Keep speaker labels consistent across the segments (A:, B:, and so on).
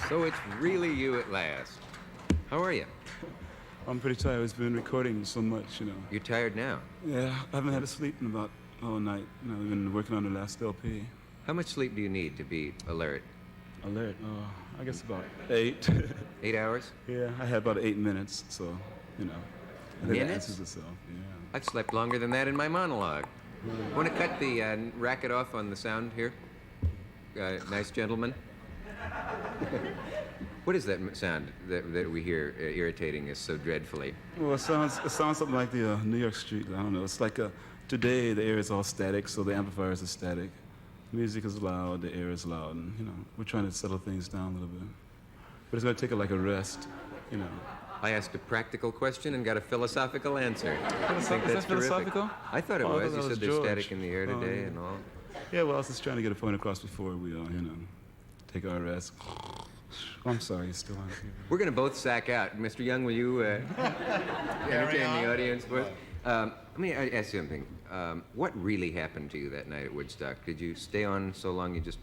A: So it's really you at last. How are you?
B: I'm pretty tired. I've been recording so much, you know.
A: You're tired now?
B: Yeah, I haven't had a sleep in about all night. You know, I've been working on the last LP.
A: How much sleep do you need to be alert?
B: Alert? I guess about 8.
A: 8 hours?
B: Yeah, I had about 8 minutes, so, you know. I think that
A: Minutes?
B: answers itself, yeah.
A: I've slept longer than that in my monologue. Want to cut the racket off on the sound here? Nice gentleman. What is that sound that we hear irritating us so dreadfully?
B: Well, it sounds something like the New York street. I don't know. It's like today the air is all static, so the amplifiers are static. Music is loud, the air is loud, and you know we're trying to settle things down a little bit. But it's going to take like a rest, you know.
A: I asked a practical question and got a philosophical answer. I think
B: Is
A: that's
B: that philosophical?
A: terrific. I thought it
B: Oh, I
A: was.
B: thought
A: You
B: that was
A: said there's
B: George.
A: static in the air today
B: yeah.
A: and all.
B: Yeah, well, I was just trying to get a point across before we, you know, take our rest. Oh, I'm sorry, you're still on TV.
A: We're going to both sack out. Mr. Young, will you entertain the audience for us? Let me ask you something. What really happened to you that night at Woodstock? Did you stay on so long you just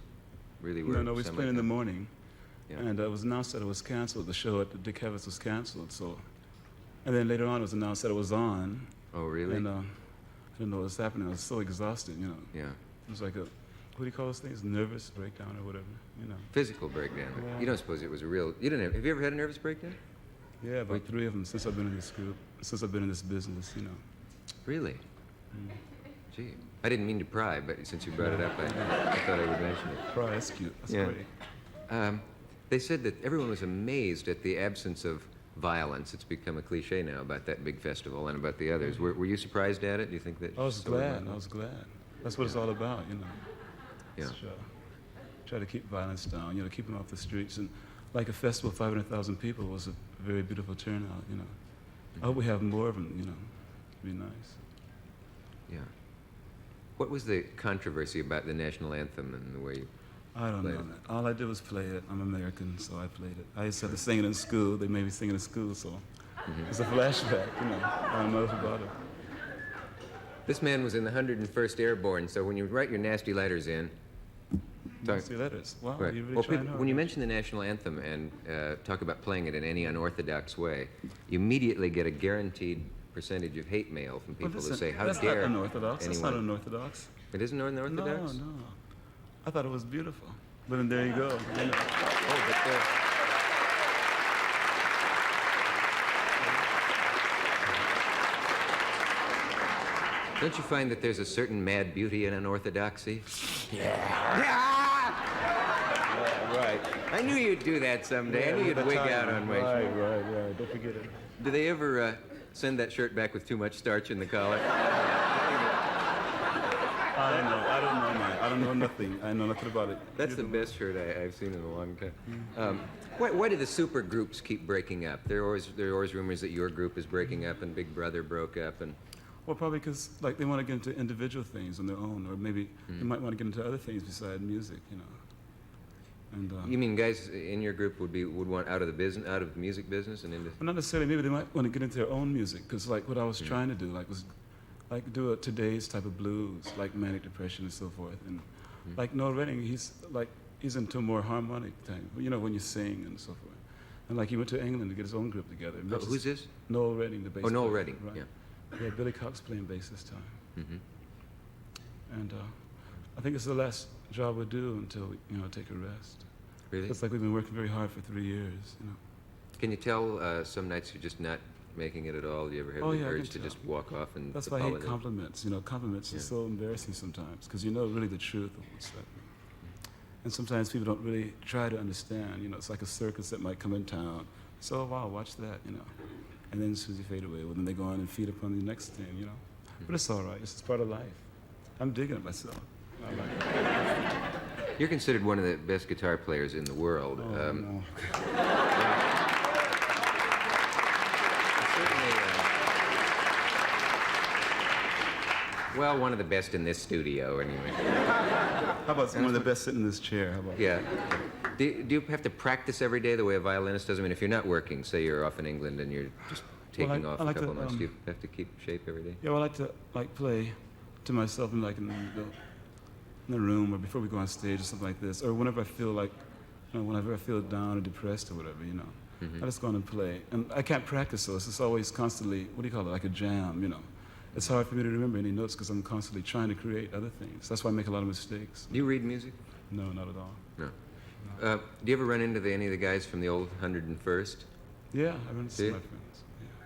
A: really were?
B: No, we was playing in the morning,
A: Yeah.
B: and it was announced that it was canceled. The show at the Cavett was canceled, so. And then later on, it was announced that it was on.
A: Oh, really?
B: And I didn't know what was happening. I was so exhausted, you know.
A: Yeah.
B: It was like what do you call those things? Nervous breakdown or whatever, you know.
A: Physical breakdown.
B: Yeah.
A: You don't suppose it was a real... You didn't have you ever had a nervous breakdown?
B: Yeah, about 3 of them since I've been in this group, since I've been in this business, you know.
A: Really? Gee. I didn't mean to pry, but since you brought it up, I thought I would mention it.
B: Cry, that's cute. That's
A: Yeah.
B: great.
A: They said that everyone was amazed at the absence of violence. It's become a cliche now about that big festival and about the others. Were you surprised at it? Do you think that...
B: I was glad. That's what it's all about, you know.
A: Yeah.
B: It's, try to keep violence down, you know, keep them off the streets. And like a festival of 500,000 people was a very beautiful turnout, you know. I hope we have more of them, you know. It'd be nice.
A: Yeah. What was the controversy about the national anthem and the way you...
B: I don't know, man. All I did was play it. I'm American, so I played it. I used to have to sing it in school. They made me sing it in school, so it's a flashback, you know. I don't know about it.
A: This man was in the 101st Airborne, so when you write your nasty letters in...
B: Nasty letters. Wow,
A: Right.
B: you really
A: Well,
B: trying hard.
A: when you mention the national anthem and talk about playing it in any unorthodox way, you immediately get a guaranteed percentage of hate mail from people who say, how
B: that's
A: dare
B: not unorthodox. That's
A: anyone...
B: not unorthodox.
A: It isn't unorthodox?
B: No. I thought it was beautiful. But then there you go. You know.
A: Oh, but don't you find that there's a certain mad beauty in unorthodoxy? Yeah, right. I knew you'd do that someday. I knew you'd wig out on my shirt.
B: Right. Don't forget it.
A: Do they ever send that shirt back with too much starch in the collar?
B: I don't know, man. I don't know nothing. I know nothing about it.
A: That's the best shirt I've seen in a long time. Why do the super groups keep breaking up? There are always rumors that your group is breaking up and Big Brother broke up and...
B: Well, probably because like they want to get into individual things on their own, or maybe they might want to get into other things besides music, you know. And
A: You mean guys in your group would want out of the music business and into...
B: well, not necessarily. Maybe they might want to get into their own music, because like what I was trying to do, was like do a today's type of blues, like manic depression and so forth. And like Noel Redding, he's into more harmonic type, you know, when you sing and so forth. And like he went to England to get his own group together.
A: Oh, who's this?
B: Noel Redding, the bass player.
A: Oh, Noel Redding,
B: right.
A: yeah.
B: Yeah, Billy Cox playing bass this time. And I think it's the last job we'll do until we, you know, take a rest.
A: Really?
B: It's like we've been working very hard for 3 years, you know.
A: Can you tell some nights you're just not making it at all? Do you ever have the
B: I
A: urge
B: can
A: to
B: tell.
A: just walk off and
B: That's why I hate
A: apologize?
B: compliments. You know, compliments are so embarrassing sometimes, because you know really the truth of what's happening. And sometimes people don't really try to understand. You know, it's like a circus that might come in town. So, wow, watch that, you know. And then as soon as you fade away, well, then they go on and feed upon the next thing, you know. But it's all right. It's just part of life. I'm digging it myself. I like it.
A: You're considered one of the best guitar players in the world.
B: Oh, no.
A: Well, one of the best in this studio, anyway.
B: How about one of the best sitting in this chair? How about
A: Yeah. Do you have to practice every day the way a violinist does? I mean, if you're not working, say you're off in England and you're just taking off
B: I
A: a
B: like
A: couple
B: to,
A: months, do you have to keep shape every day?
B: Yeah, well, I like to play to myself in the room or before we go on stage or something like this, or whenever I feel like You know, whenever I feel down or depressed or whatever, you know, I just go on and play. And I can't practice, so it's just always constantly, what do you call it, like a jam, you know. It's hard for me to remember any notes because I'm constantly trying to create other things. That's why I make a lot of mistakes.
A: Do you read music?
B: No, not at all.
A: No. Do you ever run into any of the guys from the old 101st?
B: Yeah, I run into some of my friends.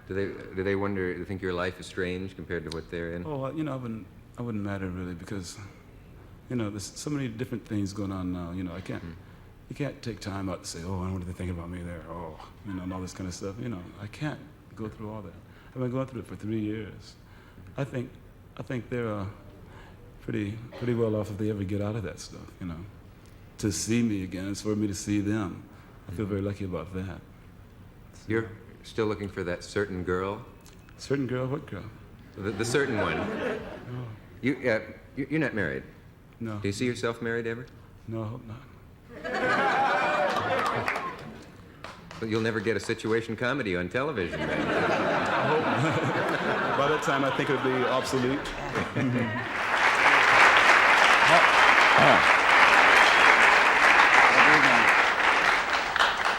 B: Yeah.
A: Do they wonder, do they think your life is strange compared to what they're in?
B: Oh, you know, I wouldn't matter really because, you know, there's so many different things going on now. You know, you can't take time out to say, oh, I wonder what they're thinking about me there. Oh, you know, and all this kind of stuff. You know, I can't go through all that. I've been going through it for 3 years. I think they're pretty well off if they ever get out of that stuff. You know, to see me again, it's for me to see them. I feel very lucky about that.
A: You're still looking for that certain girl?
B: Certain girl? What girl?
A: The certain one.
B: Oh.
A: You're not married?
B: No.
A: Do you see yourself married ever?
B: No, I hope not.
A: But you'll never get a situation comedy on television, then.
B: I hope not. By that time, I think it'll be obsolete.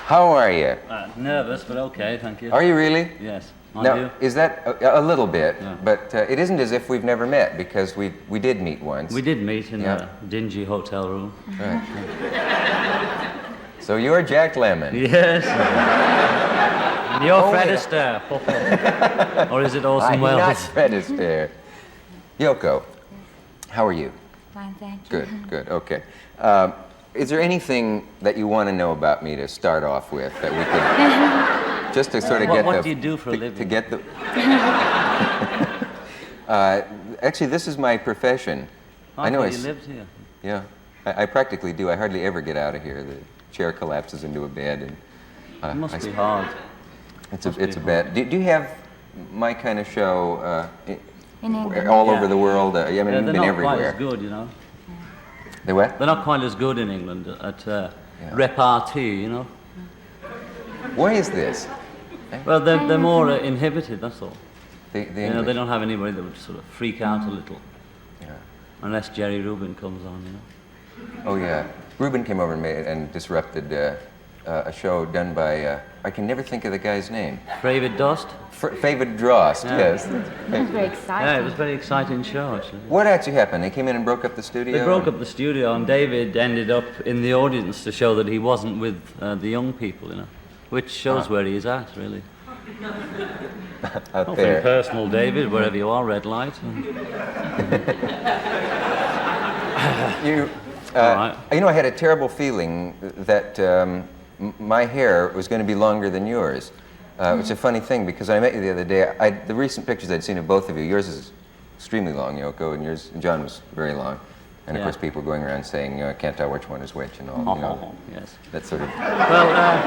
A: How are you?
C: Nervous, but okay, thank you.
A: Are you really?
C: Yes.
A: Now,
C: You?
A: is that a little bit?
C: Yeah.
A: But it isn't as if we've never met, because we did meet once.
C: We did meet in
A: Yeah.
C: a dingy hotel room.
A: Right. So you're Jack Lemmon.
C: Yes. And you're
A: Oh,
C: Fred
A: wait.
C: Astaire. Or is it Orson
A: I'm
C: Welles?
A: not Fred Astaire. Yoko, how are you?
D: Fine, thank you.
A: Good, okay. Is there anything that you want to know about me to start off with that we could, just to sort of get
C: What do you do for a living?
A: To get the... actually, this is my profession.
C: I
A: know
C: thought you lived here.
A: Yeah, I practically do. I hardly ever get out of here. The chair collapses into a bed, and
C: It must be hard.
A: it's
C: must
A: a
C: be
A: bed. Do you have my kind of show
D: In England.
A: all
C: Yeah.
A: over the world? I mean,
C: Yeah,
A: you've
C: they're
A: been
C: not
A: everywhere.
C: quite as good, you know.
A: They what?
C: They're not quite as good in England at repartee, you know.
A: Why is this?
C: Well, they're more inhibited, that's all.
A: The
C: You know, they
A: English.
C: don't have anybody that would sort of freak out a little.
A: Yeah.
C: Unless Jerry Rubin comes on, you know.
A: Oh yeah, Reuben came over and disrupted a show done by I can never think of the guy's name.
C: David Dost?
A: David Drost.
C: Yeah.
A: Yes.
D: It was very exciting.
C: Yeah, it was a very exciting show, actually.
A: What actually happened? They came in and broke up the studio.
C: They broke up the studio, and David ended up in the audience to show that he wasn't with the young people, you know, which shows where he is at, really.
A: out
C: Nothing
A: there.
C: personal, David, wherever you are, red light.
A: You,
C: All right.
A: you know, I had a terrible feeling that my hair was going to be longer than yours. It's a funny thing because I met you the other day. The recent pictures I'd seen of both of you, yours is extremely long, Yoko, and yours, John, was very long. And of
C: Yeah.
A: course, people going around saying, I can't tell which one is which and all. You know,
C: Yes.
A: that sort of
C: Well,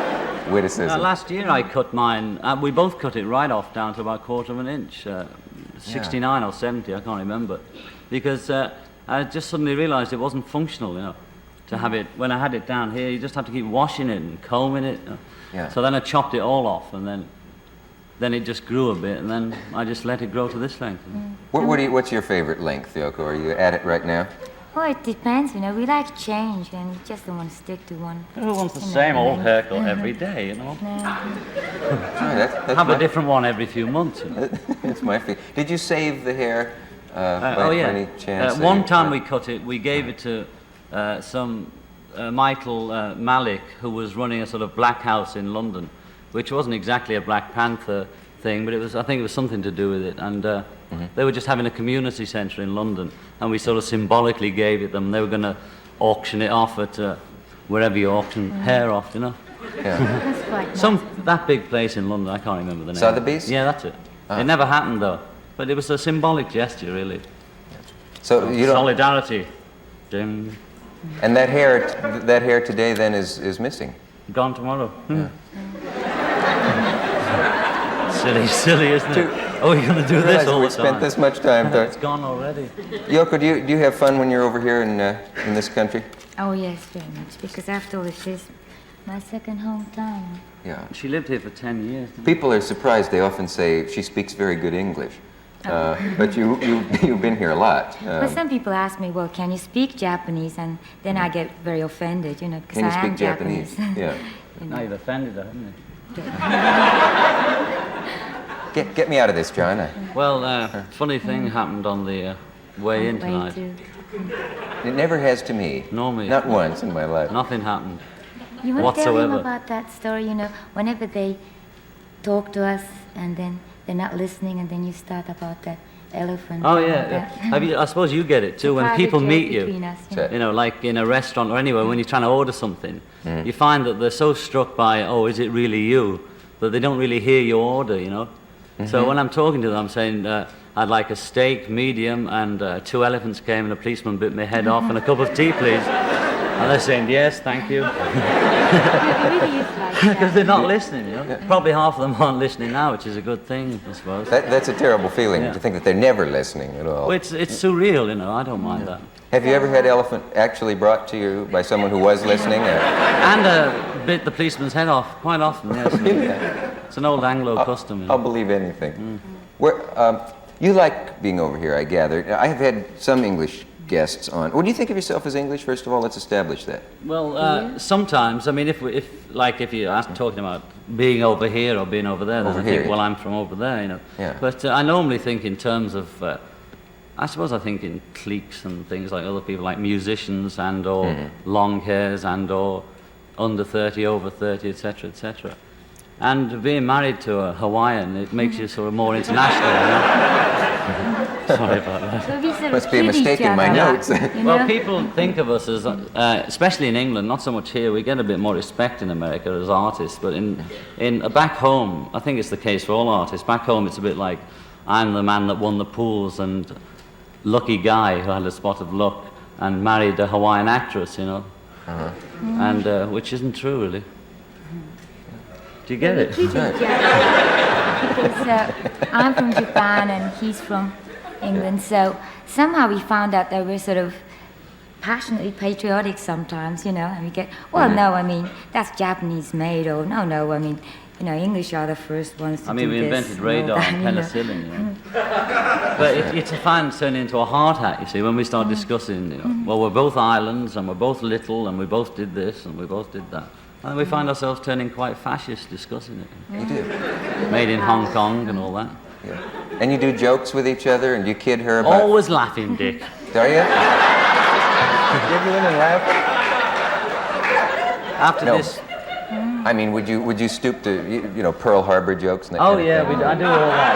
A: witticism.
C: last year I cut mine. We both cut it right off down to about a quarter of an inch, 69 or 70, I can't remember, because I just suddenly realised it wasn't functional, you know, to have it. When I had it down here, you just have to keep washing it and combing it. You know.
A: Yeah.
C: So then I chopped it all off, and then it just grew a bit, and then I just let it grow to this length.
A: What's your favorite length, Yoko? Are you at it right now?
D: Well, it depends, you know. We like change, and we just don't want to stick to one.
C: Who wants the same old haircut every day, you know?
D: No.
A: Oh, that's
C: Have
A: my,
C: a different one every few months. You know?
A: that's my feeling. Did you save the hair by
C: Oh yeah.
A: any chance?
C: One time we cut it, we gave it to some Michael Malik, who was running a sort of black house in London, which wasn't exactly a Black Panther thing, but I think it was something to do with it. And they were just having a community centre in London, and we sort of symbolically gave it them. They were going to auction it off at wherever you auction hair off, you know.
A: Yeah.
D: That's quite nice.
C: That big place in London, I can't remember the name.
A: Sotheby's?
C: Yeah, that's it. It never happened though, but it was a symbolic gesture, really.
A: So you don't.
C: Solidarity. Dim.
A: And that hair today then is missing.
C: Gone tomorrow. Silly, isn't it? Oh, you're going to do this all
A: we
C: the
A: spent
C: time.
A: this much time there.
C: It's gone already.
A: Yoko, do you have fun when you're over here in this country?
D: Oh, yes, very much. Because after all, it is my second hometown.
A: Yeah.
C: She lived here for 10 years.
A: People are surprised. They often say she speaks very good English. But you've been here a lot.
D: But some people ask me, well, can you speak Japanese? And then I get very offended, you know, because
A: Can you
D: I am
A: speak Japanese? Yeah.
C: Now you've offended her, haven't you?
A: Get me out of this, John.
C: Well, funny thing happened on the way in tonight.
A: It never has to me.
C: Nor me.
A: Not once in my life.
C: Nothing happened.
D: You want to tell him
C: whatsoever.
D: about that story, you know, whenever they talk to us and then they're not listening and then you start about that elephant.
C: Oh
D: and
C: yeah,
D: all that.
C: Have you, I suppose you get it too. When
D: Private
C: people
D: joke
C: meet you,
D: between us,
A: Sure.
C: you know, like in a restaurant or anywhere, when you're trying to order something, you find that they're so struck by, oh, is it really you, that they don't really hear your order, you know. So when I'm talking to them, I'm saying, I'd like a steak, medium, and 2 elephants came and a policeman bit my head off and a cup of tea, please. And they're saying, yes, thank you.
D: It really is like
C: Because
D: that.
C: they're not listening, you know. Probably half of them aren't listening now, which is a good thing, I suppose.
A: That's a terrible feeling,
C: Yeah.
A: to think that they're never listening at all.
C: Well, it's surreal, you know. I don't mind that.
A: Have you ever had elephant actually brought to you by someone who was listening?
C: And bit the policeman's head off quite often, yes. It's an old Anglo custom, you know.
A: I'll believe anything. You like being over here, I gather. I have had some English guests on. What do you think of yourself as English, first of all? Let's establish that.
C: Well, sometimes, I mean, if you ask talking about being over here or being over there, then
A: Over
C: I think,
A: here.
C: well, I'm from over there, you know.
A: Yeah.
C: But I normally think in terms of, I suppose I think in cliques and things like other people, like musicians and or long hairs and or under 30, over 30, etc., etc. And being married to a Hawaiian, it makes you sort of more international, you know. Sorry about that.
D: So we sort of
A: Must be a
D: kid
A: mistake
D: each
A: in my
D: other,
A: notes.
D: you
C: Well,
D: know?
C: people think of us as, especially in England, not so much here, we get a bit more respect in America as artists, but back home, I think it's the case for all artists, back home it's a bit like, I'm the man that won the pools and lucky guy who had a spot of luck and married a Hawaiian actress, you know, and which isn't true, really. Do you get it?
D: Kid each other. Because I'm from Japan and he's from England, so somehow we found out that we're sort of passionately patriotic sometimes, you know, and we get, well, no, I mean, that's Japanese made, or no, I mean, you know, English are the first ones to
C: I mean,
D: do
C: we
D: this
C: invented
D: and all
C: radar
D: that,
C: and
D: you know.
C: penicillin, you know. But it's a fan turning into a hard hat, you see, when we start discussing, you know, well, we're both islands and we're both little and we both did this and we both did that. And we find ourselves turning quite fascist discussing it.
A: You do.
C: Made in Hong Kong and all that.
A: Yeah. And you do jokes with each other, and you kid her about...
C: Always laughing, Dick.
A: Are you? Did you in and laugh?
C: After
A: No.
C: this...
A: I mean, would you stoop to, you know, Pearl Harbor jokes and that
C: Oh,
A: kind of
C: yeah,
A: thing?
C: I do all that,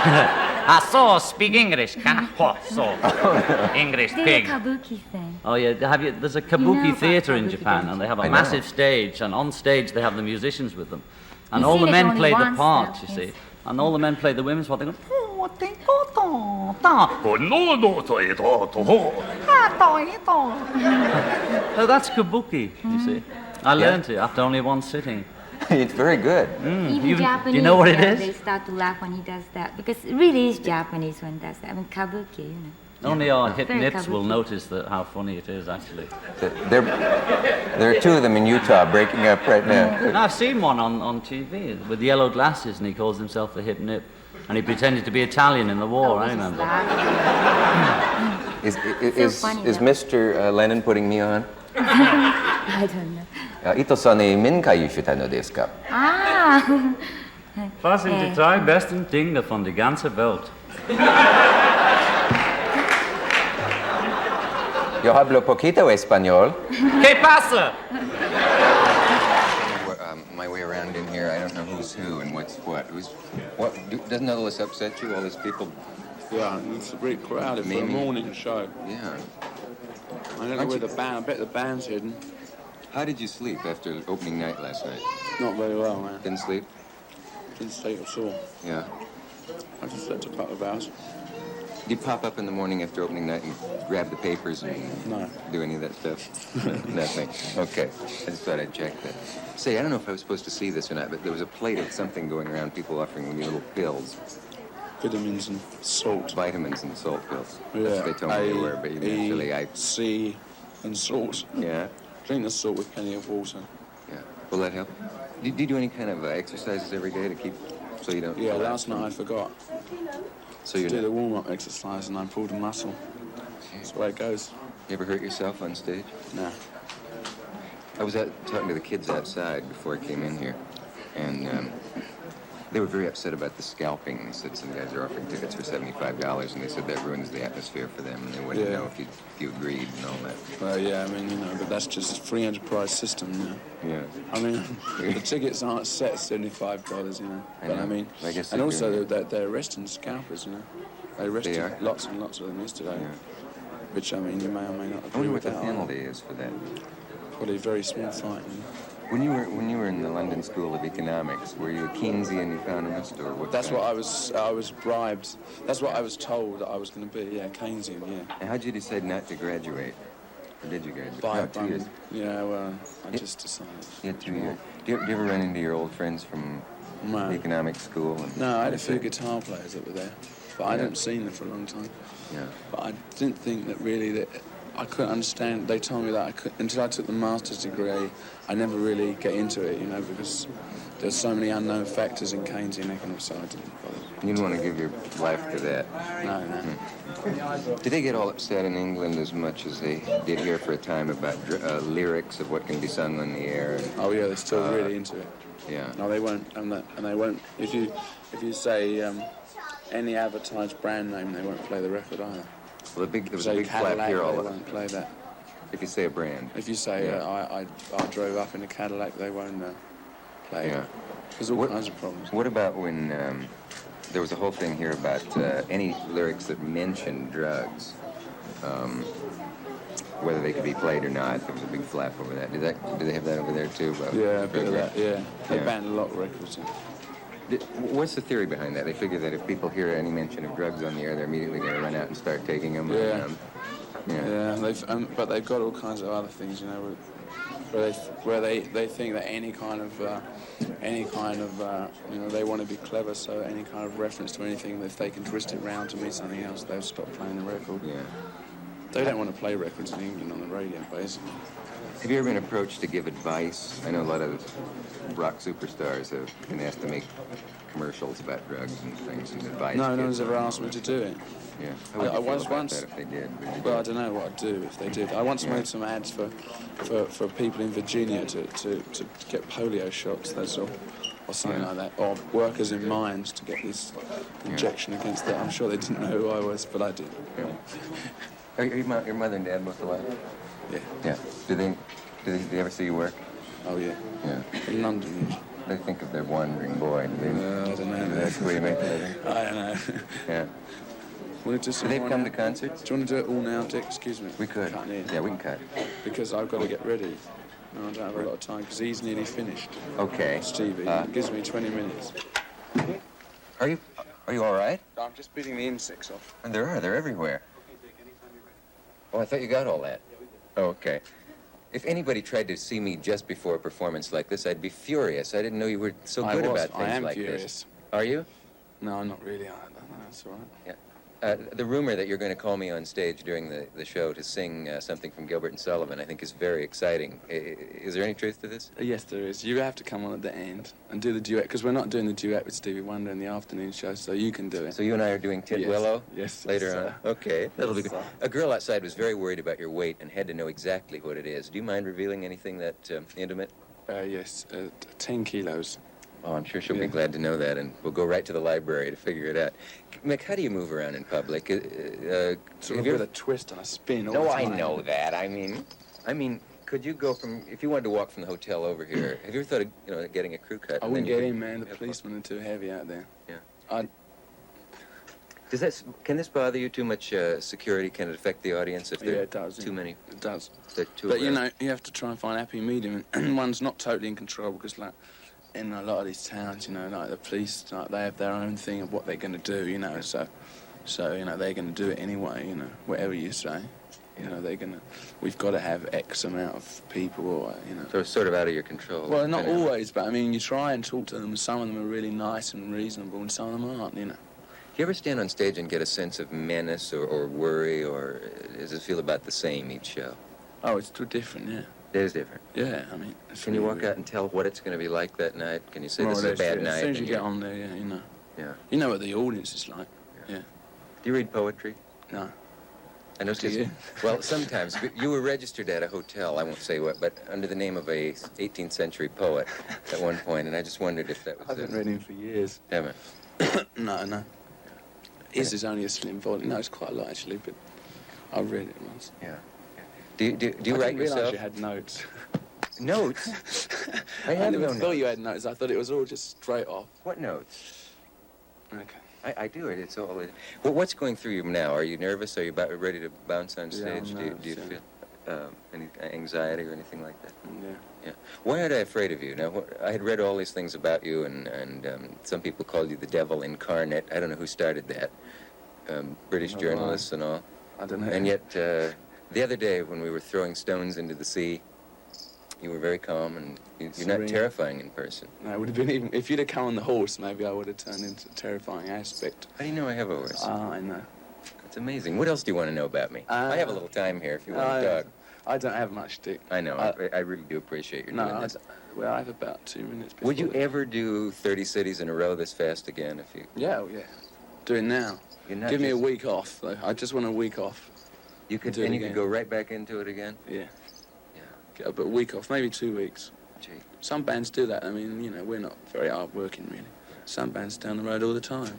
C: yeah. I saw speak English, so English
D: Do a
C: pig.
D: kabuki thing.
C: Oh yeah, there's a
D: know
C: Kabuki
D: about
C: theatre in
D: Kabuki,
C: Japan,
D: don't
C: and they have
A: I
C: a
A: know.
C: massive stage, and on stage they have the musicians with them, and
D: You've
C: all the
D: seen it
C: men
D: only
C: play the
D: once,
C: parts,
D: though,
C: you see,
D: yes.
C: and all the men play the women's part. They go, "Oh, think, oh, oh, no, no, so it, oh, so that's Kabuki, you see. I learned it after only one sitting.
A: It's very good.
D: Even
C: You- do
D: Japanese,
C: you know what it is?
D: They start to laugh when he does that, because it really is Japanese when he does that. I mean, kabuki, you know.
C: Only our hip
D: Very
C: nips will
D: Kabuki.
C: notice how funny it is, actually.
A: There are 2 of them in Utah breaking up right now.
C: And I've seen one on TV with yellow glasses, and he calls himself the hip nip. And he pretended to be Italian in the war, I
D: Always
C: remember.
D: laugh.
A: Is
D: funny,
A: is
D: though.
A: Mr. Lennon putting me on?
D: I don't know.
A: 伊藤さんに面会したのですか?
D: Ah!
C: Was sind die 3 besten Dinge von der ganzen Welt?
A: Yo hablo poquito español.
C: ¿Qué pasa?
A: My way around in here, I don't know who's who and what's what. Doesn't all this upset you, all these people?
E: Yeah, it's a great crowd for a
A: Maybe.
E: morning show.
A: Yeah.
E: I don't know where the band, I bet the band's hidden.
A: How did you sleep after opening night last night?
E: Not very well, man.
A: Didn't sleep?
E: Didn't sleep at all.
A: Yeah.
E: I just slept a couple of hours.
A: Do you pop up in the morning after opening night and grab the papers and
E: No.
A: do any of that stuff? Nothing. Okay. I just thought I'd check that. Say, I don't know if I was supposed to see this or not, but there was a plate of something going around, people offering me little pills,
E: Vitamins and salt.
A: vitamins and salt pills. That's
E: Yeah.
A: what they told me they were, but eventually I...
E: C, and salt.
A: Yeah.
E: Drink the salt with plenty of water.
A: Yeah. Will that help? Do you do any kind of exercises every day to keep So you don't.
E: Yeah,
A: collapse
E: last night I forgot
A: So
E: to
A: you're
E: do
A: not,
E: the warm-up exercise and I pulled a muscle. That's the way it goes.
A: you ever hurt yourself on stage?
E: No.
A: I was out talking to the kids outside before I came in here, and they were very upset about the scalping. They said some guys are offering tickets for $75, and they said that ruins the atmosphere for them, and they wanted to
E: Yeah.
A: know if you agreed and all that.
E: Well, yeah, I mean, you know, but that's just a free enterprise system, you know.
A: Yeah.
E: I mean, the tickets aren't set at $75, you know.
A: I
E: But
A: know.
E: I mean,
A: I guess
E: and
A: they're
E: also
A: doing
E: they're arresting scalpers, you know. They arrested
A: are?
E: lots and lots of them yesterday.
A: Yeah.
E: Which, I mean, you may or may not
A: I
E: agree
A: wonder
E: with
A: what the
E: that.
A: penalty is for that.
E: Probably a very small fine. You know?
A: When you were in the London School of Economics, were you a Keynesian economist or what?
E: That's
A: kind?
E: what I was bribed. That's what I was told that I was going to be. Yeah, Keynesian. Yeah.
A: And how'd you decide not to graduate? Or did you graduate?
E: By
A: No,
E: a
A: 2
E: bum.
A: years.
E: Yeah, well, I just decided.
A: You had 2 years. Do you ever run into your old friends from
E: No.
A: the economics school? And
E: No, I had a
A: say-
E: few guitar players that were there, but I
A: Yeah.
E: hadn't seen them for a long time.
A: Yeah.
E: But I didn't think that really that I couldn't understand. They told me that I could, until I took the master's degree, I never really get into it, you know, because there's so many unknown factors in Keynesian economics, so I didn't bother.
A: You didn't want to give your life to that.
E: No, no.
A: Did they get all upset in England as much as they did here for a time about lyrics of what can be sung on the air? And,
E: Oh yeah, they're still really into it.
A: yeah.
E: No, they won't, and they won't. If you say any advertised brand name, they won't play the record either.
A: Well, there was a
E: Say
A: big flap
E: Cadillac,
A: here all
E: they
A: of
E: won't play that.
A: if you say a brand.
E: If you say
A: Yeah.
E: I drove up in a Cadillac, they won't play
A: Yeah.
E: it. There's all
A: What-
E: kinds of problems.
A: What about when there was a whole thing here about any lyrics that mentioned drugs, whether they could be played or not? There was a big flap over that. Did they have that over there too? about
E: Yeah, a bit of
A: drugs?
E: that. Yeah, they
A: Yeah.
E: banned a lot of records.
A: What's the theory behind that? They figure that if people hear any mention of drugs on the air, they're immediately going to run out and start taking them.
E: Yeah.
A: And,
E: Yeah, but they've got all kinds of other things, you know, where they think that any kind of you know, they want to be clever, so any kind of reference to anything, if they can twist it round to mean something else, they'll stop playing the record.
A: yeah.
E: They don't want to play records in England on the radio, basically.
A: Have you ever been approached to give advice? I know a lot of rock superstars have been asked to make commercials about drugs and things and advice.
E: No, no
A: kids
E: one's ever
A: on-
E: asked me to do it.
A: Yeah.
E: I
A: How would you feel
E: was
A: about
E: once-
A: that if they did? Would you do
E: Well, I
A: it?
E: don't know what I'd do if they did. I once
A: Yeah.
E: made some ads for people in Virginia to get polio shots, that's all, or something
A: Yeah.
E: like that, or workers in mines to get this injection against that. I'm sure they didn't know who I was, but I did.
A: Yeah. Are your mother and dad both alive?
E: Yeah.
A: Yeah. Do they ever see you work?
E: Oh yeah.
A: Yeah.
E: In London usually.
A: They think of their wandering boy. Do they?
E: I don't know.
A: That's the way you make it.
E: I don't know.
A: Yeah.
E: Want to do
A: Do
E: some
A: they
E: more
A: come
E: now?
A: to concerts?
E: Do you want to do it all now, Dick? Excuse me.
A: We could.
E: Cut in.
A: Yeah, we can cut.
E: Because I've got to get ready. No, I don't have a lot of time because he's nearly finished.
A: Okay.
E: Stevie. It gives me 20 minutes.
A: Are you all right?
E: I'm just beating the insects off.
A: And they're everywhere. Oh, I thought you got all that. Oh, okay. If anybody tried to see me just before a performance like this, I'd be furious. I didn't know you were so good about things
E: I am
A: like
E: furious.
A: this. Are you?
E: No, not really. That's all right.
A: Yeah. The rumor that you're going to call me on stage during the show to sing something from Gilbert and Sullivan, I think is very exciting. Is there any truth to this?
E: Yes, there is. You have to come on at the end and do the duet, because we're not doing the duet with Stevie Wonder in the afternoon show, so you can do it.
A: So you and I are doing Tit
E: Yes.
A: Willow
E: Yes,
A: later
E: sir.
A: on? Okay, that'll be
E: Yes,
A: good.
E: sir.
A: A girl outside was very worried about your weight and had to know exactly what it is. Do you mind revealing anything that intimate?
E: Yes, 10 kilos.
A: Oh, I'm sure she'll
E: Yeah.
A: be glad to know that, and we'll go right to the library to figure it out. Mick, how do you move around in public?
E: Sort
A: have
E: of
A: you
E: with
A: ever-
E: a twist and a spin all
A: No,
E: the
A: I
E: time.
A: know that. I mean, could you go from, if you wanted to walk from the hotel over here, have you ever thought of, getting a crew cut?
E: I
A: and then
E: wouldn't
A: you
E: get
A: could-
E: in, man. The policemen are too heavy out there.
A: Yeah. Can this bother you too much security? Can it affect the audience if
E: Yeah,
A: there
E: it does.
A: too many?
E: It does.
A: If they're too
E: But, you
A: aggressive?
E: know, you have to try and find a happy medium, and one's not totally in control, because, like, in a lot of these towns, you know, like the police, like, they have their own thing of what they're going to do, you know, so, you know, they're going to do it anyway, you know, whatever you say. You know, we've got to have X amount of people, or, you know.
A: So it's sort of out of your control.
E: Well, not
A: Depending on-
E: always, but, I mean, you try and talk to them, and some of them are really nice and reasonable, and some of them aren't, you know.
A: Do you ever stand on stage and get a sense of menace or worry, or does it feel about the same each show?
E: Oh, it's too different, yeah.
A: It is different.
E: Yeah, I mean... it's
A: Can you
E: really
A: walk
E: weird.
A: out and tell what it's going to be like that night? Can you say
E: More
A: this
E: or
A: is a
E: less,
A: bad
E: yeah.
A: night?
E: As soon as you
A: and
E: get on there, yeah, you know.
A: Yeah.
E: You know what the audience is like. Yeah.
A: Do you read poetry?
E: No.
A: I know.
E: Do you?
A: Well, sometimes. But you were registered at a hotel, I won't say what, but under the name of a 18th century poet at one point, and I just wondered if that was
E: I haven't read him for years.
A: Haven't.
E: No. His is only a slim volume. No, it's quite a lot, actually, but I read it once.
A: Yeah. Do you
E: I
A: write
E: didn't realise
A: yourself?
E: you had notes.
A: Notes? I
E: I
A: have
E: never
A: no
E: thought
A: notes.
E: you had notes. I thought it was all just straight off.
A: What notes?
E: Okay.
A: I do it. It's all. Well, what's going through you now? Are you nervous? Are you about ready to bounce on
E: Yeah, I'm
A: stage? Do you
E: nervous,
A: feel any anxiety or anything like that?
E: Yeah.
A: Yeah. Why aren't I afraid of you? Now, I had read all these things about you, and some people called you the devil incarnate. I don't know who started that. British
E: Oh,
A: journalists and all.
E: I don't know.
A: And yet, the other day when we were throwing stones into the sea, you were very calm, and you're not
E: Serene.
A: terrifying in person.
E: No, it would have been even... If you'd have come on the horse, maybe I would have turned into a terrifying aspect.
A: How do you know I have a horse?
E: I know.
A: It's amazing. What else do you want to know about me? I have a little time here if you want to talk.
E: I don't have much, Dick.
A: I know. I really do appreciate you
E: No,
A: doing
E: I
A: this.
E: well, I have about 2 minutes before...
A: Would you ever do 30 cities in a row this fast again if you...
E: Yeah, Do it now.
A: You're not
E: Give me a
A: just-
E: week off, though. I just want a week off.
A: You could,
E: do it
A: and you could
E: again.
A: go right back into it again?
E: Yeah.
A: Yeah.
E: Get a week off, maybe 2 weeks.
A: Gee.
E: Some bands do that. I mean, we're not very hard-working, really. Some bands down the road all the time.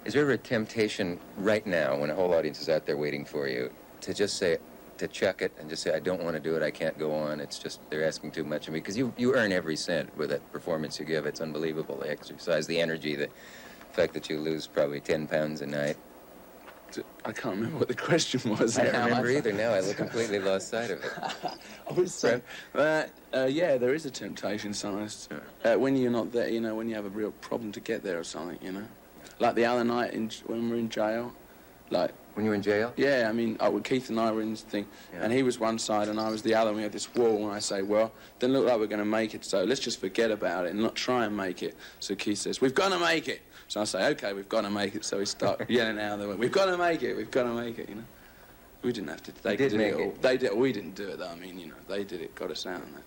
A: Is there ever a temptation right now, when a whole audience is out there waiting for you, to just say, to chuck it and just say, I don't want to do it, I can't go on, it's just, they're asking too much of me? Because you earn every cent with that performance you give. It's unbelievable, the exercise, the energy, the fact that you lose probably 10 pounds a night.
E: I can't remember what the question was.
A: I don't
E: now.
A: remember either now. I completely lost sight of it.
E: I was saying, yeah, there is a temptation sometimes. When you're not there, when you have a real problem to get there or something, Like the other night when we were in jail, like...
A: When you were in jail?
E: Yeah, I mean, Keith and I were in this thing, and he was one side and I was the other, and we had this wall, and I say, well, doesn't look like we're going to make it, so let's just forget about it and not try and make it. So Keith says, we've got to make it. So I say, okay, we've got to make it. So we start yelling out the way, we've got to make it, We didn't have to, they
A: did
E: did
A: make
E: it all.
A: it.
E: They did, we didn't do it though, I mean, they did it, got us out and that.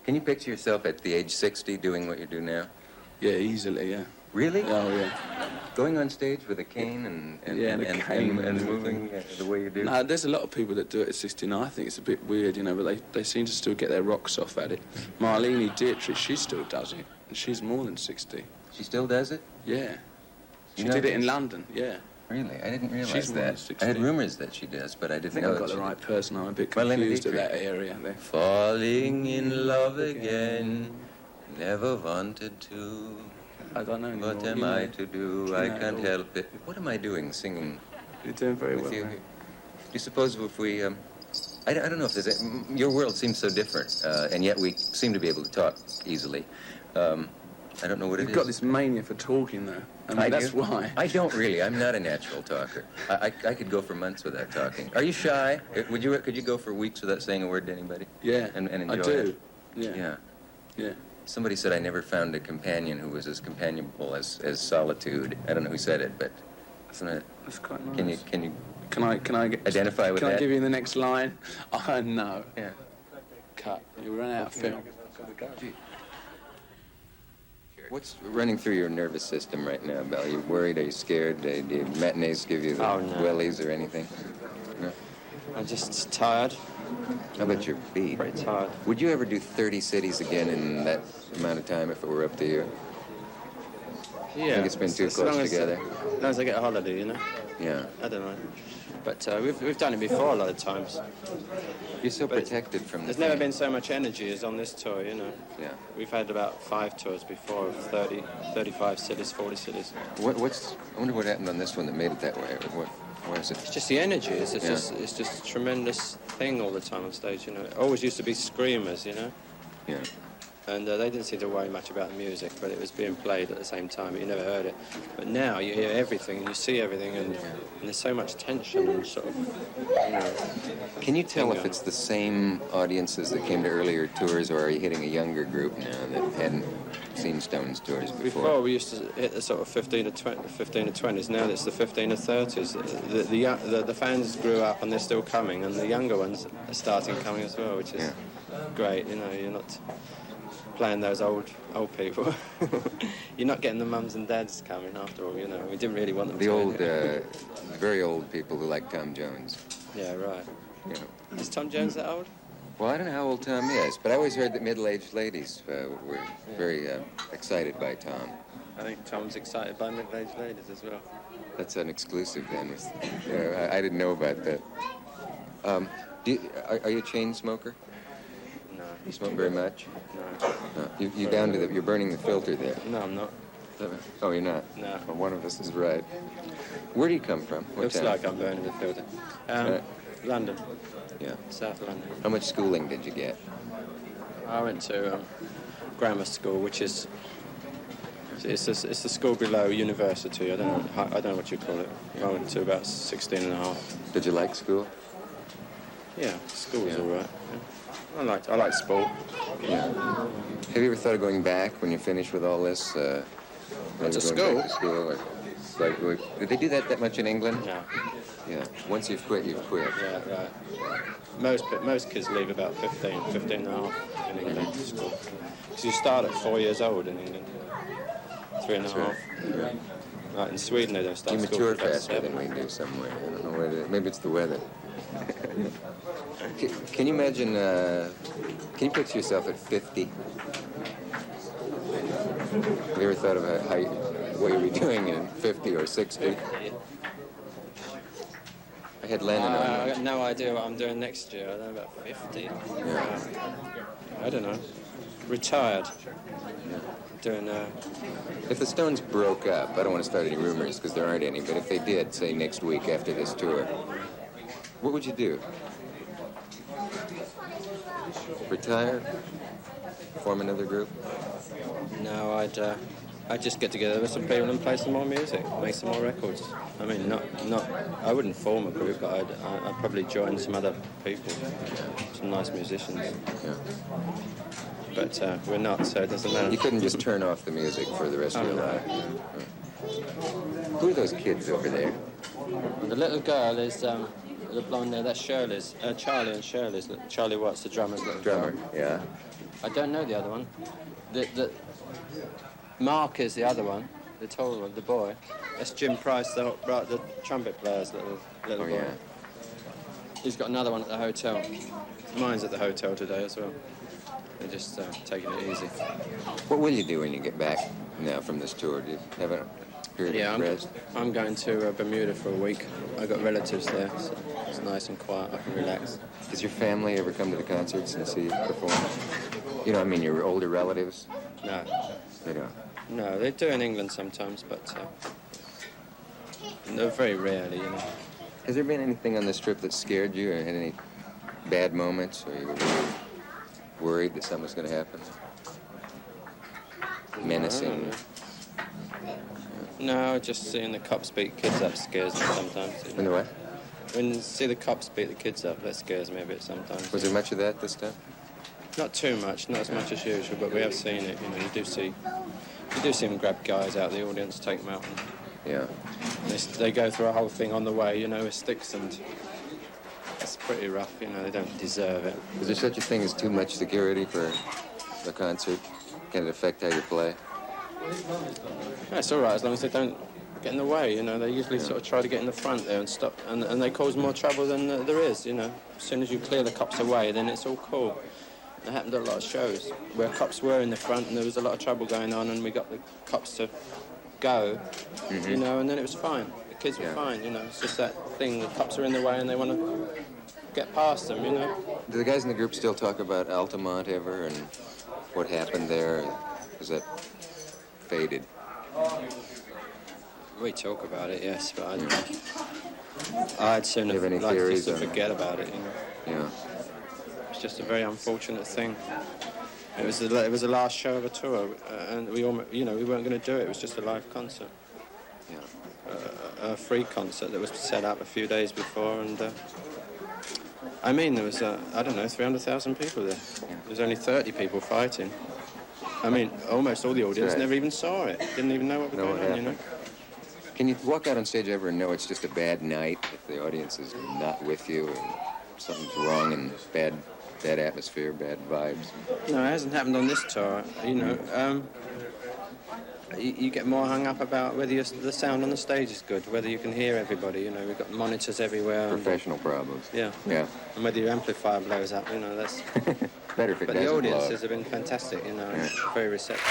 A: Can you picture yourself at the age 60 doing what you do now?
E: Yeah, easily, yeah.
A: Really?
E: Oh, yeah.
A: Going on stage with a cane and
E: Yeah, the cane
A: and
E: and
A: moving the way you do?
E: No, there's a lot of people that do it at 69. I think it's a bit weird, but they seem to still get their rocks off at it. Marlene Dietrich, she still does it, and she's more than 60.
A: She still does it?
E: Yeah. She
A: You know
E: did it in
A: this?
E: London, yeah.
A: Really? I didn't realize
E: She's more than
A: that.
E: 60.
A: I had rumors that she does, but I
E: I
A: didn't
E: think
A: know
E: I've
A: that
E: got the
A: she
E: right
A: did.
E: person. I'm a bit
A: Marlene
E: confused at
A: Dietrich.
E: that area there.
A: Falling in love again, never wanted to.
E: I don't know anymore.
A: What am I to do?
E: you
A: I
E: know it
A: can't
E: all.
A: help it. What am I doing singing
E: You're doing very
A: with
E: well.
A: you?
E: man.
A: Do you suppose if we... I don't know if there's... your world seems so different, and yet we seem to be able to talk easily. I don't know what it
E: You've
A: is.
E: got this mania for talking, though. I mean, that's
A: do.
E: why.
A: I don't really. I'm not a natural talker. I could go for months without talking. Are you shy? Could you go for weeks without saying a word to anybody?
E: Yeah,
A: And enjoy
E: I do.
A: it?
E: Yeah.
A: Yeah.
E: Yeah.
A: Somebody said I never found a companion who was as companionable as solitude. I don't know who said it, but isn't it?
E: That's quite nice.
A: Can you
E: Can I get,
A: identify with
E: Can I
A: that?
E: give you the next line? Oh, no.
A: Yeah.
E: Cut. You run out of film.
A: What's running through your nervous system right now, Belle? Are you worried? Are you scared? Do matinees give you the
F: Oh, no.
A: wellies or anything? No?
F: I'm just tired,
A: How about your feet?
F: pretty tired.
A: Would you ever do 30 cities again in that amount of time if it were up to you?
F: Yeah.
A: think it's been too
F: as long
A: close
F: as,
A: together.
F: As long as I get a holiday,
A: Yeah.
F: I don't know. But we've done it before a lot of times.
A: You're so
F: But
A: protected from the
F: There's never
A: pain.
F: been so much energy as on this tour,
A: Yeah.
F: We've had about 5 tours before of 30, 35 cities, 40 cities.
A: I wonder what happened on this one that made it that way. Why is it?
F: It's just the energy. It's
A: Yeah.
F: just a tremendous thing all the time on stage, It always used to be screamers,
A: Yeah.
F: And they didn't seem to worry much about the music, but it was being played at the same time, but you never heard it. But now you hear everything and you see everything, and there's so much tension and sort of,
A: Can you tell if
F: Bingo.
A: it's the same audiences that came to earlier tours, or are you hitting a younger group now that hadn't seen Stones tours before?
F: Before we used to hit the sort of 15 to 20s. Now it's the 15 to 30s. The fans grew up and they're still coming, and the younger ones are starting coming as well, which is
A: Yeah.
F: great. You know, you're not playing those old people. You're not getting the mums and dads coming after all. You know, we didn't really want them.
A: The
F: to
A: old, very old people who like Tom Jones.
F: Yeah, right.
A: You know.
F: Is Tom Jones that old?
A: Well, I don't know how old Tom is, but I always heard that middle-aged ladies were very excited by Tom.
F: I think Tom's excited by middle-aged ladies as well.
A: That's an exclusive then. I didn't know about that. Are you a chain smoker?
F: No.
A: You smoke very much?
F: No.
A: You down to you're burning the filter there.
F: No, I'm not.
A: Oh, you're not?
F: No.
A: Well, one of us is right. Where do you come from? What
F: Looks
A: town?
F: like I'm burning the filter. London.
A: Yeah.
F: South London.
A: How much schooling did you get?
F: I went to grammar school, which is it's the school below university. I don't know what you call it. I went to about 16 and a half.
A: Did you like school?
F: Yeah, school was all right. Yeah. I like sport.
A: Yeah. Have you ever thought of going back when you're finished with all this?
F: To
A: going
F: school?
A: Back to school? Did they do that much in England?
F: No.
A: Yeah. Once you've quit, you've quit.
F: Yeah, right. Most kids leave about 15 and a half in England to school. Because you start at 4 years old in England. 3 and a half.
A: Right.
F: Right, in Sweden they don't start
A: You
F: school
A: mature
F: till about
A: faster
F: 7.
A: than we do somewhere. I don't know what it is. Maybe it's the weather. Can you imagine, can you picture yourself at 50? Have you ever thought about what you'd be doing in 50 or 60? I had Lennon on.
F: I got no idea what I'm doing next year. I don't know, about 50.
A: Yeah.
F: I don't know. Retired. Doing
A: If the Stones broke up, I don't want to start any rumors because there aren't any, but if they did, say next week after this tour, what would you do? Retire? Form another group?
F: No, I'd just get together with some people and play some more music, make some more records. I mean, not. I wouldn't form a group, but I'd probably join some other people, some nice musicians.
A: Yeah.
F: But we're not, so it doesn't matter.
A: You couldn't just turn off the music for the rest of your life. Who are those kids over there?
F: The little girl is the blonde there. That's Shirley's. Charlie and Shirley's. Charlie Watts, the drummer's little
A: Drummer,
F: girl.
A: yeah.
F: I don't know the other one. The Mark is the other one, the tall one, the boy. That's Jim Price, the trumpet player's little boy.
A: Yeah.
F: He's got another one at the hotel. Mine's at the hotel today as well. They're just taking it easy.
A: What will you do when you get back now from this tour? Do you have a period of rest?
F: I'm going to Bermuda for a week. I've got relatives there, so it's nice and quiet. I can relax.
A: Does your family ever come to the concerts and see you perform? You know, I mean, your older relatives?
F: No.
A: They don't.
F: No, they do in England sometimes, but they're very rarely, you know.
A: Has there been anything on this trip that scared you or had any bad moments or you were really worried that something was going to happen? Menacing?
F: No, just seeing the cops beat kids up scares me sometimes. You know.
A: When the what?
F: When you see the cops beat the kids up, that scares me a bit sometimes.
A: Was there much of that this time?
F: Not too much, not as much as usual, but we have seen it. You know, you do see them grab guys out of the audience, take them out, and
A: Yeah.
F: they go through a whole thing on the way, you know, with sticks, and it's pretty rough. You know, they don't deserve it.
A: Is there such a thing as too much security for a concert? Can it affect how you play?
F: Yeah, it's all right as long as they don't get in the way. You know, they usually sort of try to get in the front there and stop, and they cause more trouble than there is. You know, as soon as you clear the cops away, then it's all cool. It happened at a lot of shows where cops were in the front and there was a lot of trouble going on, and we got the cops to go, you know, and then it was fine. The kids were fine, you know. It's just that thing, the cops are in the way and they want to get past them, you know.
A: Do the guys in the group still talk about Altamont ever and what happened there? Is that faded?
F: We talk about it, yes, but I'd sooner
A: Do you have any
F: like
A: theories
F: just to
A: on
F: forget about it, you know.
A: Yeah.
F: It's just a very unfortunate thing. It was the last show of a tour, and we weren't going to do it. It was just a live concert.
A: Yeah.
F: A free concert that was set up a few days before, and I mean, there was 300,000 people there. There was only 30 people fighting. I mean, almost all the audience never even saw it. Didn't even know what was going on, you know.
A: Can you walk out on stage ever and know it's just a bad night if the audience is not with you and something's wrong and bad bad atmosphere, bad vibes?
F: No, it hasn't happened on this tour. You know, you get more hung up about whether the sound on the stage is good, whether you can hear everybody. You know, we've got monitors everywhere.
A: Professional problems.
F: Yeah.
A: Yeah.
F: And whether your amplifier blows up, you know, that's...
A: Better if it
F: But
A: doesn't
F: the
A: blow
F: audiences
A: up.
F: have been fantastic, you know, very receptive.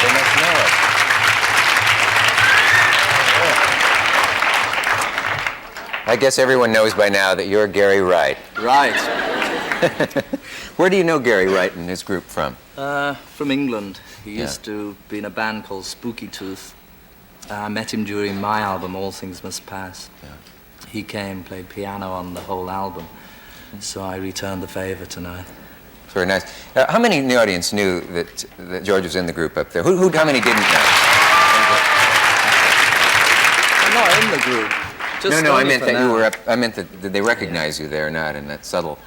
A: They must know it. I guess everyone knows by now that you're Gary Wright.
G: Right.
A: Where do you know Gary Wright and his group from?
G: From England. He
A: Yeah.
G: used to be in a band called Spooky Tooth. I met him during my album, All Things Must Pass.
A: Yeah.
G: He came, played piano on the whole album. So I returned the favor tonight.
A: Very nice. How many in the audience knew that George was in the group up there? How many didn't know?
G: I'm not in the group. Just
A: No, I
G: only
A: meant
G: for
A: that you
G: now.
A: were up. I meant that did they recognize you there or not in that subtle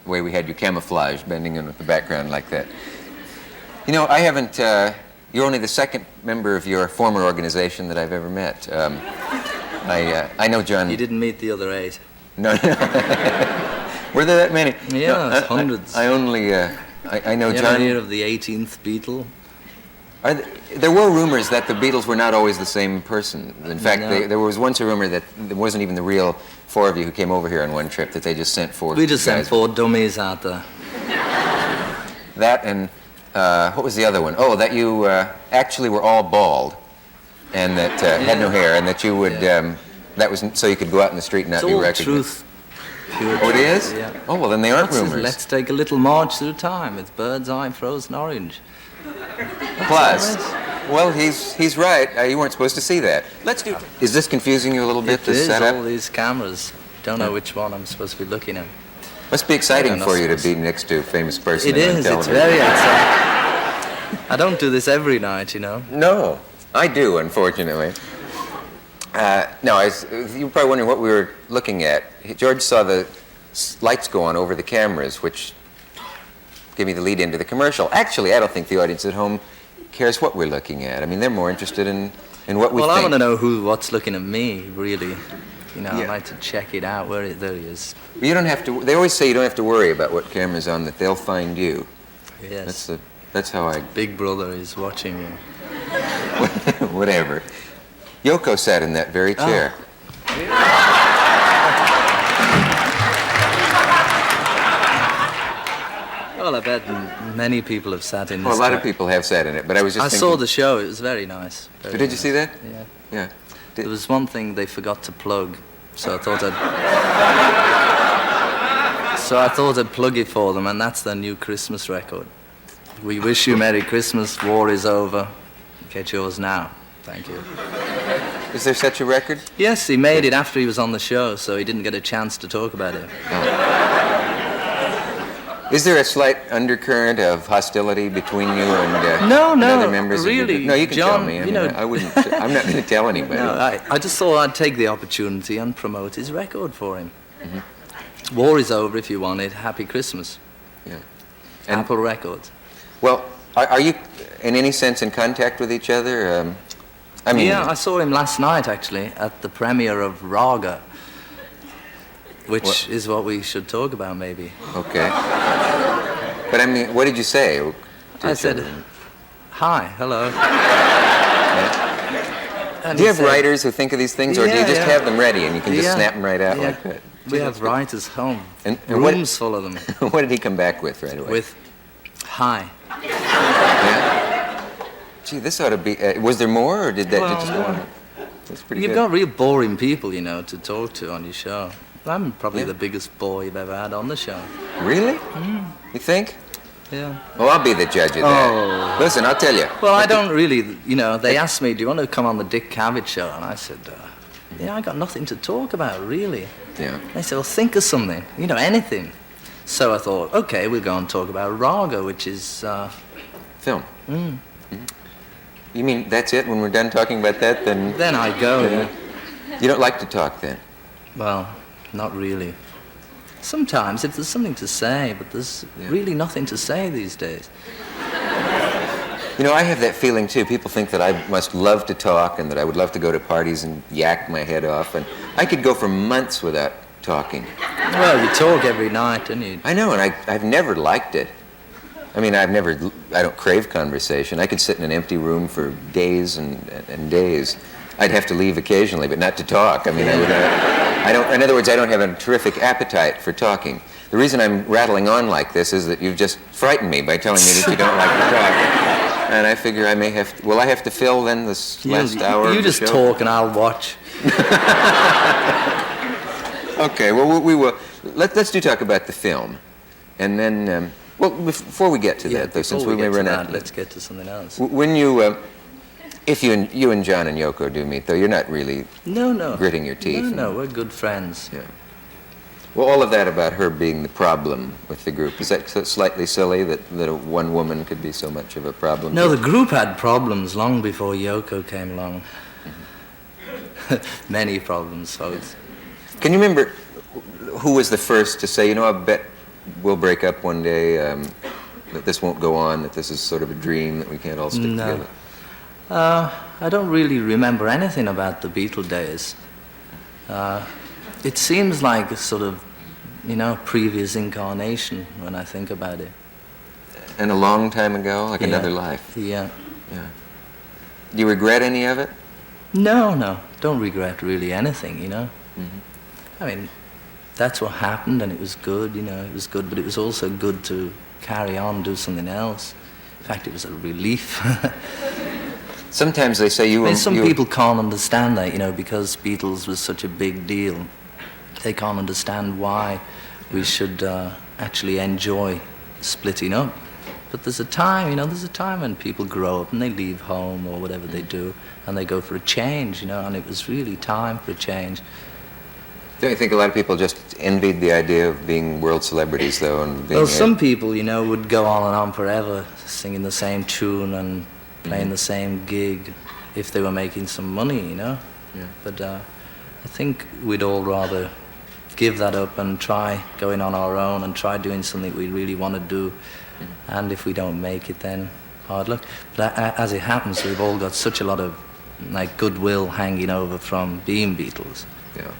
A: way we had you camouflaged, bending in with the background like that. You know, I haven't. You're only the second member of your former organization that I've ever met. I know John.
G: You didn't meet the other 8.
A: No. Were there that many?
G: Yeah,
A: No,
G: there's hundreds.
A: I only. I know
G: You
A: John.
G: ever hear of the 18th Beatle?
A: There were rumors that the Beatles were not always the same person. In fact,
G: No.
A: there was once a rumor that it wasn't even the real 4 of you who came over here on one trip, that they just sent 4
G: We just sent
A: guys.
G: 4 dummies out there.
A: That and, what was the other one? Oh, that you actually were all bald and that had no hair and that you would, that was so you could go out in the street and not
G: It's
A: be
G: all
A: recognized.
G: truth. Pure
A: Oh, it
G: truth,
A: is?
G: Yeah.
A: Oh, well, then they aren't
G: Let's-
A: rumors.
G: Let's take a little march through time with bird's eye frozen orange.
A: Plus, well, he's right. You weren't supposed to see that. Let's do. Is this confusing you a little bit?
G: It
A: This
G: is,
A: setup
G: all these cameras. Don't know which one I'm supposed to be looking at.
A: must be exciting
G: I don't
A: for
G: know.
A: you to be next to a famous person.
G: It
A: on
G: is, it's
A: television.
G: very exciting. I don't do this every night, you know.
A: No, I do, unfortunately. No, you're probably wondering what we were looking at. George saw the lights go on over the cameras, which gave me the lead into the commercial. Actually, I don't think the audience at home cares what we're looking at. I mean, they're more interested in what we
G: Well,
A: think.
G: I want to know what's looking at me, really. You know,
A: Yeah.
G: I'd like to check it out. There he is.
A: You don't have to. They always say you don't have to worry about what camera's on; that they'll find you.
G: Yes.
A: That's how I.
G: Big brother is watching you.
A: Whatever. Yoko sat in that very chair.
G: Well, I bet many people have sat in this.
A: Well, a lot of
G: chair.
A: people have sat in it, but I was just
G: I
A: thinking.
G: saw the show. It was very nice. Very
A: Did you
G: nice.
A: see that?
G: Yeah.
A: Yeah.
G: There was one thing they forgot to plug, so I thought I'd plug it for them, and that's their new Christmas record. We wish you Merry Christmas. War is over. Get yours now. Thank you.
A: Is there such a record?
G: Yes, he made it after he was on the show, so he didn't get a chance to talk about it.
A: Is there a slight undercurrent of hostility between you and
G: No,
A: other members of your
G: really,
A: group? No, you can
G: John,
A: tell me. I
G: you
A: mean,
G: know-
A: I wouldn't. I'm not going to tell anybody.
G: No, I just thought I'd take the opportunity and promote his record for him.
A: Mm-hmm.
G: War is over if you want it. Happy Christmas.
A: Yeah. And-
G: Apple Records.
A: Well, are you in any sense in contact with each other? I mean,
G: Yeah, I saw him last night, actually, at the premiere of Raga, which
A: What?
G: is what we should talk about, maybe.
A: okay. But I mean, what did you say? to
G: I
A: each
G: said,
A: other?
G: hi, hello. And
A: Do you
G: he
A: have
G: said,
A: writers who think of these things, or do you
G: Yeah,
A: just
G: yeah.
A: have them ready and you can just
G: Yeah,
A: snap them right out
G: yeah.
A: like that?
G: We have writers home,
A: And what-
G: rooms full of them,
A: What did he come back with right away?
G: with hi.
A: Yeah? Gee, this ought to be. Was there more, or did that
G: Well,
A: just go on? That's pretty
G: You've
A: good.
G: got real boring people, you know, to talk to on your show. I'm probably
A: Yeah.
G: the biggest bore you've ever had on the show.
A: Really? You think?
G: Yeah.
A: Well, I'll be the judge of that.
G: Oh.
A: Listen, I'll tell you.
G: Well, I don't really, you know, they asked me, do you want to come on the Dick Cavett show? And I said, yeah, I got nothing to talk about, really.
A: Yeah.
G: They said, well, think of something, you know, anything. So I thought, okay, we'll go and talk about Raga, which is,
A: Film. You mean that's it? When we're done talking about that, then
G: then I go.
A: Yeah. You don't like to talk then?
G: Well, not really. Sometimes, if there's something to say, but there's
A: Yeah.
G: really nothing to say these days.
A: You know, I have that feeling too. People think that I must love to talk and that I would love to go to parties and yak my head off. And I could go for months without talking.
G: Well, you talk every night, don't you?
A: I know, and I've never liked it. I mean, I don't crave conversation. I could sit in an empty room for days and days. I'd have to leave occasionally, but not to talk. I mean, in other words, I don't have a terrific appetite for talking. The reason I'm rattling on like this is that you've just frightened me by telling me that you don't like to talk. And I figure I may have to, will I have to fill then this last hour?
G: You just talk and I'll watch.
A: Okay, well, we will. Let's do talk about the film. And then, well, before we get to that, though, since we may run out.
G: Let's get to something else.
A: When you, if you and John and Yoko do meet, though, you're not really gritting your teeth.
G: No, we're good friends.
A: Yeah. Well, all of that about her being the problem with the group, is that slightly silly that one woman could be so much of a problem?
G: No, the group had problems long before Yoko came along. Many problems, folks.
A: Can you remember who was the first to say, you know, I bet we'll break up one day, that this won't go on, that this is sort of a dream, that we can't all stick together?
G: I don't really remember anything about the Beatle days. It seems like a sort of, previous incarnation when I think about it.
A: And a long time ago, like another life?
G: Yeah.
A: Do you regret any of it?
G: No, don't regret really anything, I mean, that's what happened and it was good, it was good, but it was also good to carry on, do something else. In fact, it was a relief.
A: Sometimes they say
G: some people can't understand that, because Beatles was such a big deal. They can't understand why we should actually enjoy splitting up. But there's a time, when people grow up and they leave home or whatever they do, and they go for a change, and it was really time for a change.
A: Don't you think a lot of people just envied the idea of being world celebrities, though? And being
G: some people, would go on and on forever, singing the same tune and playing the same gig if they were making some money, Yeah. But I think we'd all rather give that up and try going on our own and try doing something we really want to do. And if we don't make it, then hard luck. But as it happens, we've all got such a lot of goodwill hanging over from being Beatles.
A: Yeah.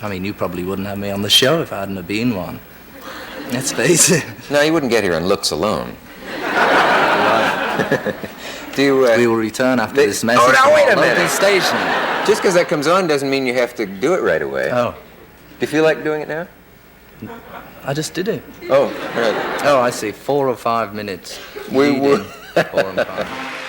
G: I mean, you probably wouldn't have me on the show if I hadn't have been one. Let's face it.
A: No, you wouldn't get here on looks alone. We
G: will return after this message.
A: Oh, no, wait a minute.
G: Local station.
A: Just because that comes on doesn't mean you have to do it right away.
G: Oh.
A: Do you feel like doing it now?
G: I just did it.
A: Oh, right.
G: Oh, I see. 4 or 5 minutes.
A: We would.
G: 4 and 5.